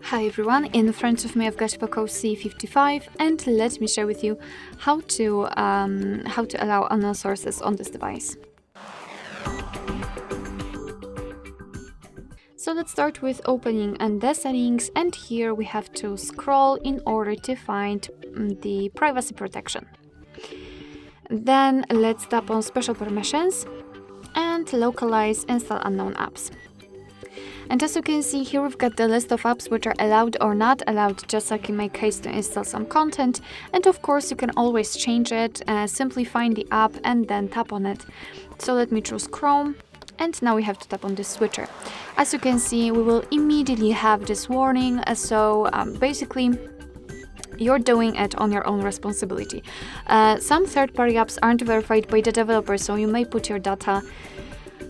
Hi everyone, in front of me I've got POCO C55 and let me share with you how to allow unknown sources on this device. So let's start with opening the settings, and here we have to scroll in order to find the privacy protection. Then let's tap on special permissions and localize install unknown apps. And as you can see here, we've got the list of apps which are allowed or not allowed, just like in my case to install some content. And of course you can always change it, simply find the app and then tap on it. So let me choose Chrome, and now we have to tap on this switcher. As you can see, we will immediately have this warning, so basically you're doing it on your own responsibility. Some third-party apps aren't verified by the developer, so you may put your data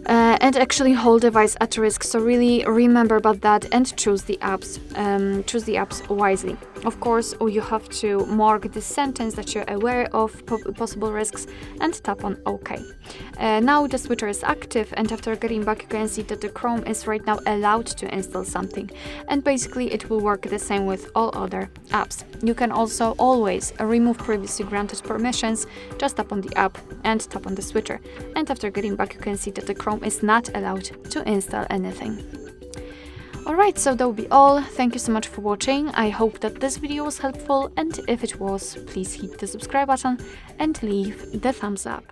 and actually whole device at risk. So really remember about that and choose the apps wisely. Of course, you have to mark the sentence that you're aware of possible risks and tap on OK. Now the switcher is active, and after getting back you can see that the Chrome is right now allowed to install something, and basically it will work the same with all other apps. You can also always remove previously granted permissions. Just tap on the app and tap on the switcher, and after getting back you can see that the Chrome is not allowed to install anything. Alright, so that will be all. Thank you so much for watching. I hope that this video was helpful, and if it was, please hit the subscribe button and leave the thumbs up.